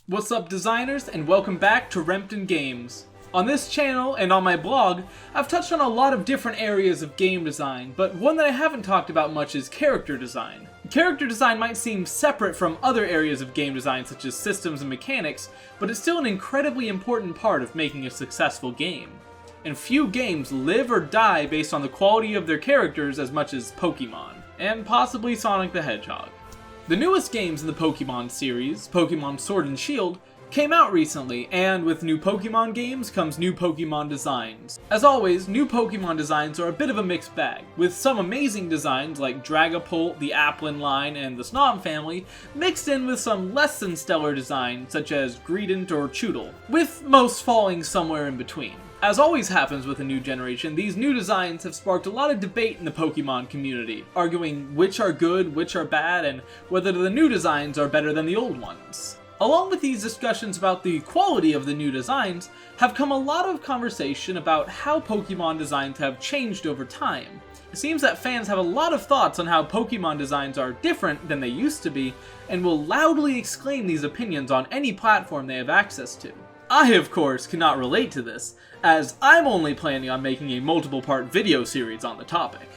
What's up, designers, and welcome back to Rempton Games. On this channel and on my blog, I've touched on a lot of different areas of game design, but one that I haven't talked about much is character design. Character design might seem separate from other areas of game design such as systems and mechanics, but it's still an incredibly important part of making a successful game. And few games live or die based on the quality of their characters as much as Pokemon, and possibly Sonic the Hedgehog. The newest games in the Pokemon series, Pokemon Sword and Shield, came out recently, and with new Pokemon games comes new Pokemon designs. As always, new Pokemon designs are a bit of a mixed bag, with some amazing designs like Dragapult, the Applin line, and the Snom family, mixed in with some less than stellar designs such as Greedent or Chewtle, with most falling somewhere in between. As always happens with a new generation, these new designs have sparked a lot of debate in the Pokemon community, arguing which are good, which are bad, and whether the new designs are better than the old ones. Along with these discussions about the quality of the new designs, have come a lot of conversation about how Pokemon designs have changed over time. It seems that fans have a lot of thoughts on how Pokemon designs are different than they used to be, and will loudly exclaim these opinions on any platform they have access to. I, of course, cannot relate to this, as I'm only planning on making a multiple-part video series on the topic.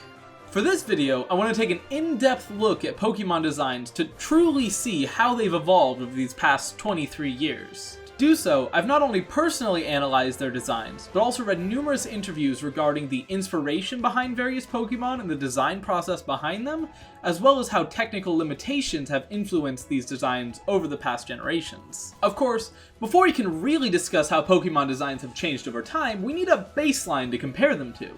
For this video, I want to take an in-depth look at Pokemon designs to truly see how they've evolved over these past 23 years. To do so, I've not only personally analyzed their designs, but also read numerous interviews regarding the inspiration behind various Pokemon and the design process behind them, as well as how technical limitations have influenced these designs over the past generations. Of course, before we can really discuss how Pokemon designs have changed over time, we need a baseline to compare them to.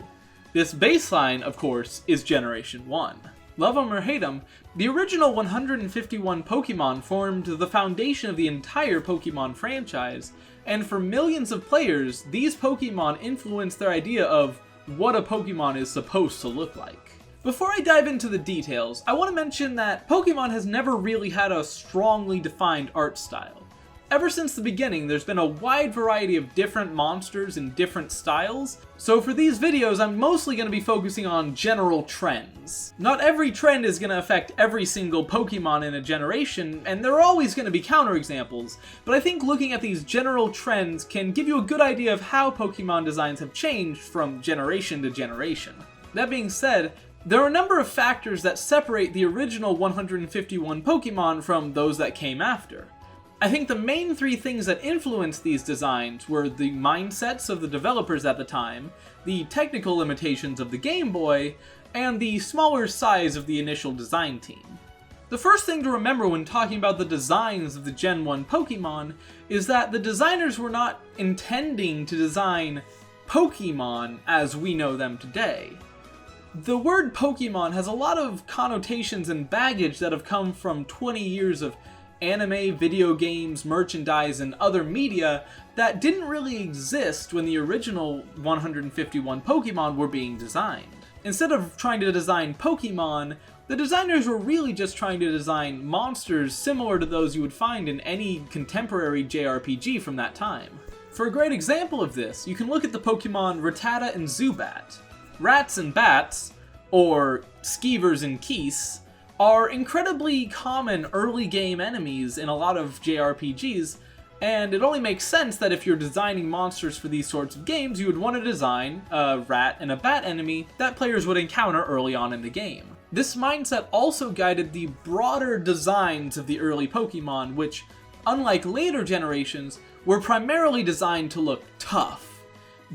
This baseline, of course, is Generation 1. Love 'em or hate 'em, the original 151 Pokemon formed the foundation of the entire Pokemon franchise, and for millions of players, these Pokemon influenced their idea of what a Pokemon is supposed to look like. Before I dive into the details, I want to mention that Pokemon has never really had a strongly defined art style. Ever since the beginning, there's been a wide variety of different monsters in different styles, so for these videos I'm mostly going to be focusing on general trends. Not every trend is going to affect every single Pokemon in a generation, and there are always going to be counterexamples, but I think looking at these general trends can give you a good idea of how Pokemon designs have changed from generation to generation. That being said, there are a number of factors that separate the original 151 Pokemon from those that came after. I think the main three things that influenced these designs were the mindsets of the developers at the time, the technical limitations of the Game Boy, and the smaller size of the initial design team. The first thing to remember when talking about the designs of the Gen 1 Pokemon is that the designers were not intending to design Pokemon as we know them today. The word Pokemon has a lot of connotations and baggage that have come from 20 years of anime, video games, merchandise, and other media that didn't really exist when the original 151 Pokemon were being designed. Instead of trying to design Pokemon, the designers were really just trying to design monsters similar to those you would find in any contemporary JRPG from that time. For a great example of this, you can look at the Pokemon Rattata and Zubat. Rats and bats, or skeevers and keese, are incredibly common early game enemies in a lot of JRPGs, and it only makes sense that if you're designing monsters for these sorts of games, you would want to design a rat and a bat enemy that players would encounter early on in the game. This mindset also guided the broader designs of the early Pokemon, which, unlike later generations, were primarily designed to look tough,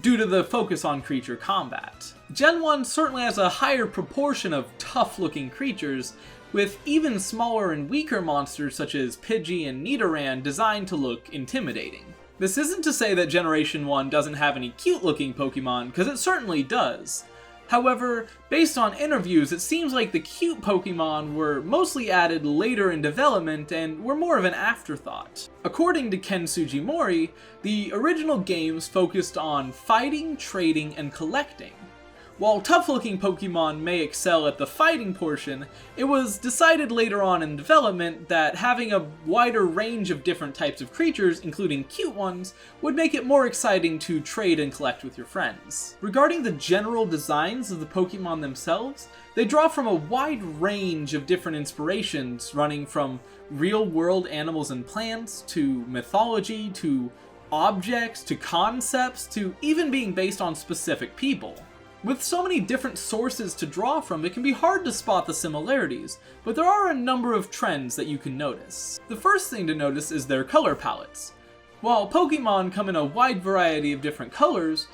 due to the focus on creature combat. Gen 1 certainly has a higher proportion of tough-looking creatures, with even smaller and weaker monsters such as Pidgey and Nidoran designed to look intimidating. This isn't to say that Generation 1 doesn't have any cute-looking Pokemon, because it certainly does. However, based on interviews, it seems like the cute Pokemon were mostly added later in development and were more of an afterthought. According to Ken Sugimori, the original games focused on fighting, trading, and collecting, While tough-looking Pokemon may excel at the fighting portion, it was decided later on in development that having a wider range of different types of creatures, including cute ones, would make it more exciting to trade and collect with your friends. Regarding the general designs of the Pokemon themselves, they draw from a wide range of different inspirations, running from real-world animals and plants, to mythology, to objects, to concepts, to even being based on specific people. With so many different sources to draw from, it can be hard to spot the similarities, but there are a number of trends that you can notice. The first thing to notice is their color palettes. While Pokemon come in a wide variety of different colors,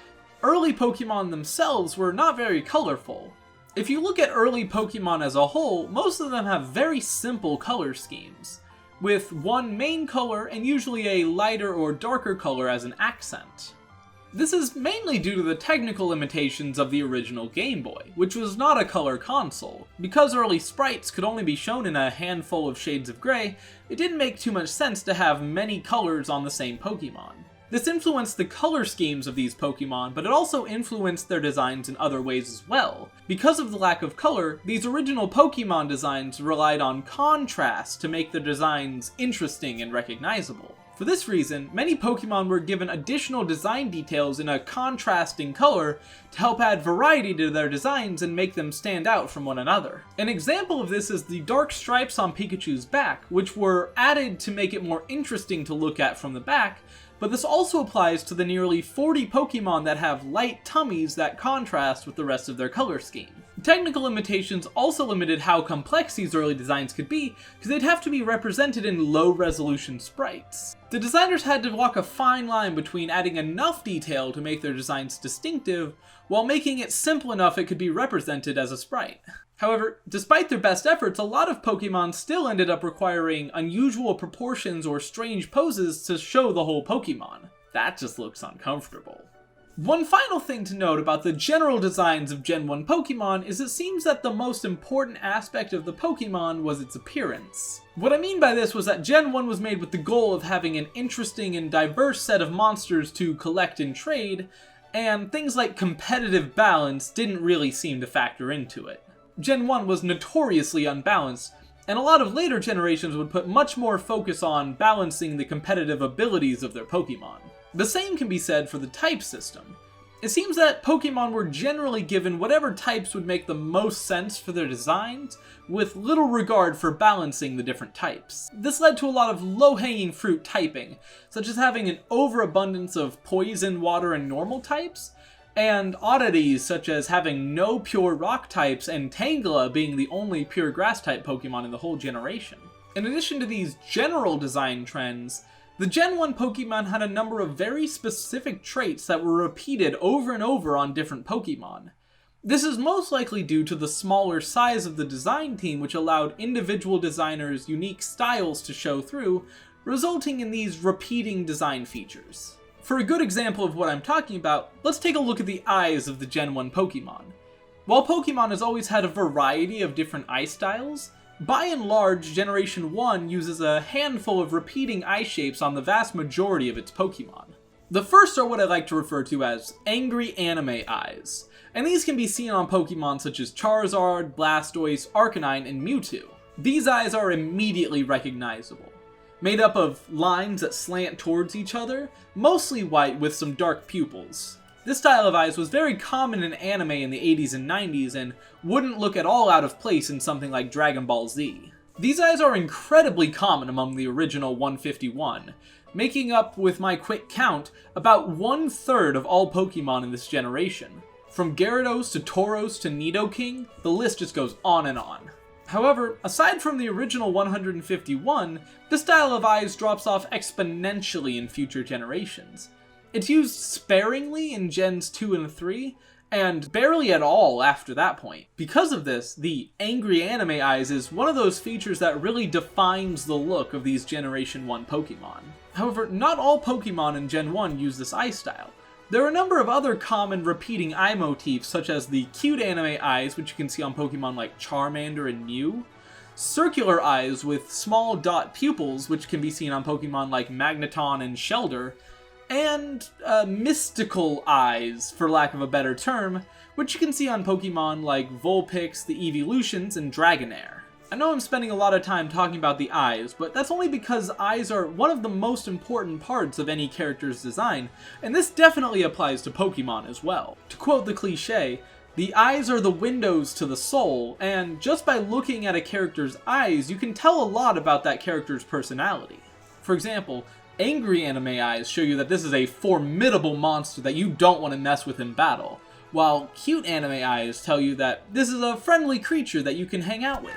early Pokemon themselves were not very colorful. If you look at early Pokemon as a whole, most of them have very simple color schemes, with one main color and usually a lighter or darker color as an accent. This is mainly due to the technical limitations of the original Game Boy, which was not a color console. Because early sprites could only be shown in a handful of shades of gray, it didn't make too much sense to have many colors on the same Pokemon. This influenced the color schemes of these Pokemon, but it also influenced their designs in other ways as well. Because of the lack of color, these original Pokemon designs relied on contrast to make their designs interesting and recognizable. For this reason, many Pokemon were given additional design details in a contrasting color to help add variety to their designs and make them stand out from one another. An example of this is the dark stripes on Pikachu's back, which were added to make it more interesting to look at from the back, but this also applies to the nearly 40 Pokemon that have light tummies that contrast with the rest of their color scheme. Technical limitations also limited how complex these early designs could be, because they'd have to be represented in low-resolution sprites. The designers had to walk a fine line between adding enough detail to make their designs distinctive, while making it simple enough it could be represented as a sprite. However, despite their best efforts, a lot of Pokemon still ended up requiring unusual proportions or strange poses to show the whole Pokemon. That just looks uncomfortable. One final thing to note about the general designs of Gen 1 Pokemon is it seems that the most important aspect of the Pokemon was its appearance. What I mean by this was that Gen 1 was made with the goal of having an interesting and diverse set of monsters to collect and trade, and things like competitive balance didn't really seem to factor into it. Gen 1 was notoriously unbalanced, and a lot of later generations would put much more focus on balancing the competitive abilities of their Pokemon. The same can be said for the type system. It seems that Pokemon were generally given whatever types would make the most sense for their designs, with little regard for balancing the different types. This led to a lot of low-hanging fruit typing, such as having an overabundance of poison, water, and normal types, and oddities such as having no pure rock types and Tangela being the only pure grass type Pokemon in the whole generation. In addition to these general design trends, the Gen 1 Pokemon had a number of very specific traits that were repeated over and over on different Pokemon. This is most likely due to the smaller size of the design team, which allowed individual designers unique styles to show through, resulting in these repeating design features. For a good example of what I'm talking about, let's take a look at the eyes of the Gen 1 Pokemon. While Pokemon has always had a variety of different eye styles, by and large, Generation 1 uses a handful of repeating eye shapes on the vast majority of its Pokemon. The first are what I like to refer to as angry anime eyes, and these can be seen on Pokemon such as Charizard, Blastoise, Arcanine, and Mewtwo. These eyes are immediately recognizable, made up of lines that slant towards each other, mostly white with some dark pupils. This style of eyes was very common in anime in the 80s and 90s and wouldn't look at all out of place in something like Dragon Ball Z. These eyes are incredibly common among the original 151, making up, with my quick count, about 1/3 of all Pokemon in this generation. From Gyarados to Tauros to Nidoking, the list just goes on and on. However, aside from the original 151, this style of eyes drops off exponentially in future generations. It's used sparingly in Gens 2 and 3, and barely at all after that point. Because of this, the angry anime eyes is one of those features that really defines the look of these Generation 1 Pokemon. However, not all Pokemon in Gen 1 use this eye style. There are a number of other common repeating eye motifs, such as the cute anime eyes, which you can see on Pokemon like Charmander and Mew, circular eyes with small dot pupils, which can be seen on Pokemon like Magneton and Shellder, and Mystikal Eyes, for lack of a better term, which you can see on Pokemon like Vulpix, the Evolutions, and Dragonair. I know I'm spending a lot of time talking about the eyes, but that's only because eyes are one of the most important parts of any character's design, and this definitely applies to Pokemon as well. To quote the cliche, the eyes are the windows to the soul, and just by looking at a character's eyes, you can tell a lot about that character's personality. For example, angry anime eyes show you that this is a formidable monster that you don't want to mess with in battle, while cute anime eyes tell you that this is a friendly creature that you can hang out with.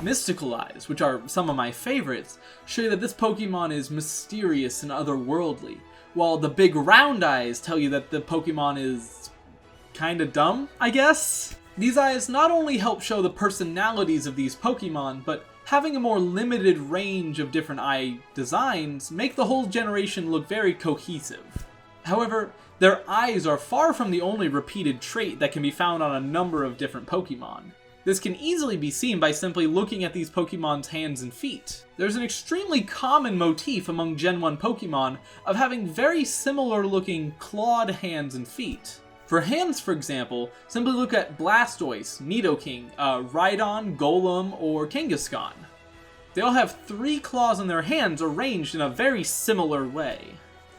Mystikal Eyes, which are some of my favorites, show you that this Pokemon is mysterious and otherworldly, while the big round eyes tell you that the Pokemon is kinda dumb, I guess? These eyes not only help show the personalities of these Pokemon, but having a more limited range of different eye designs make the whole generation look very cohesive. However, their eyes are far from the only repeated trait that can be found on a number of different Pokemon. This can easily be seen by simply looking at these Pokemon's hands and feet. There's an extremely common motif among Gen 1 Pokemon of having very similar looking clawed hands and feet. For hands, for example, simply look at Blastoise, Nidoking, Rhydon, Golem, or Kangaskhan. They all have 3 claws on their hands arranged in a very similar way.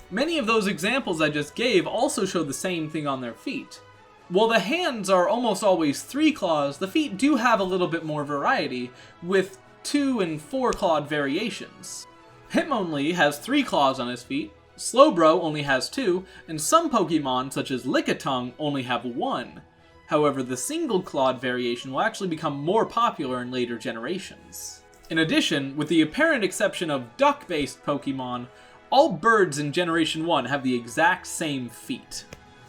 Many of those examples I just gave also show the same thing on their feet. While the hands are almost always 3 claws, the feet do have a little bit more variety, with 2 and 4 clawed variations. Hitmonlee has 3 claws on his feet, Slowbro only has 2, and some Pokemon, such as Lickitung, only have 1. However, the single clawed variation will actually become more popular in later generations. In addition, with the apparent exception of duck-based Pokemon, all birds in Generation 1 have the exact same feet.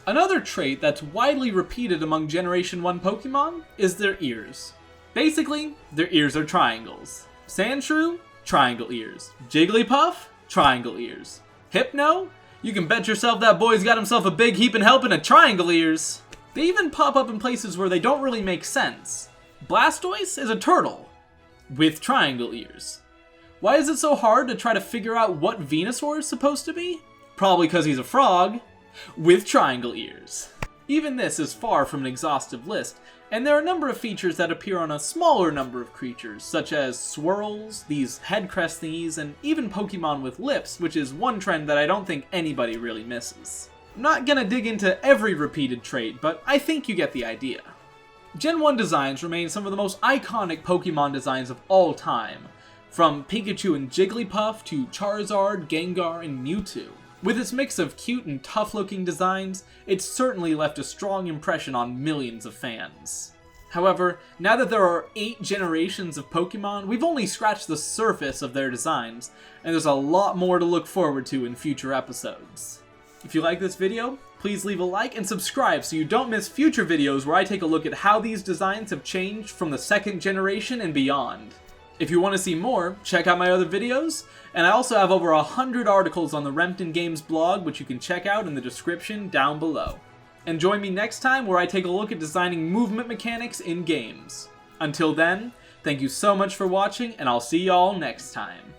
Another trait that's widely repeated among Generation 1 Pokemon is their ears. Basically, their ears are triangles. Sandshrew, triangle ears. Jigglypuff, triangle ears. Hypno, you can bet yourself that boy's got himself a big heapin' helpin' of triangle ears. They even pop up in places where they don't really make sense. Blastoise is a turtle with triangle ears. Why is it so hard to try to figure out what Venusaur is supposed to be? Probably because he's a frog with triangle ears. Even this is far from an exhaustive list, and there are a number of features that appear on a smaller number of creatures, such as swirls, these head crest thingies, and even Pokemon with lips, which is one trend that I don't think anybody really misses. I'm not gonna dig into every repeated trait, but I think you get the idea. Gen 1 designs remain some of the most iconic Pokemon designs of all time, from Pikachu and Jigglypuff to Charizard, Gengar, and Mewtwo. With its mix of cute and tough-looking designs, it's certainly left a strong impression on millions of fans. However, now that there are 8 generations of Pokemon, we've only scratched the surface of their designs, and there's a lot more to look forward to in future episodes. If you like this video, please leave a like and subscribe so you don't miss future videos where I take a look at how these designs have changed from the 2nd generation and beyond. If you want to see more, check out my other videos, and I also have over 100 articles on the Rempton Games blog, which you can check out in the description down below. And join me next time where I take a look at designing movement mechanics in games. Until then, thank you so much for watching, and I'll see y'all next time.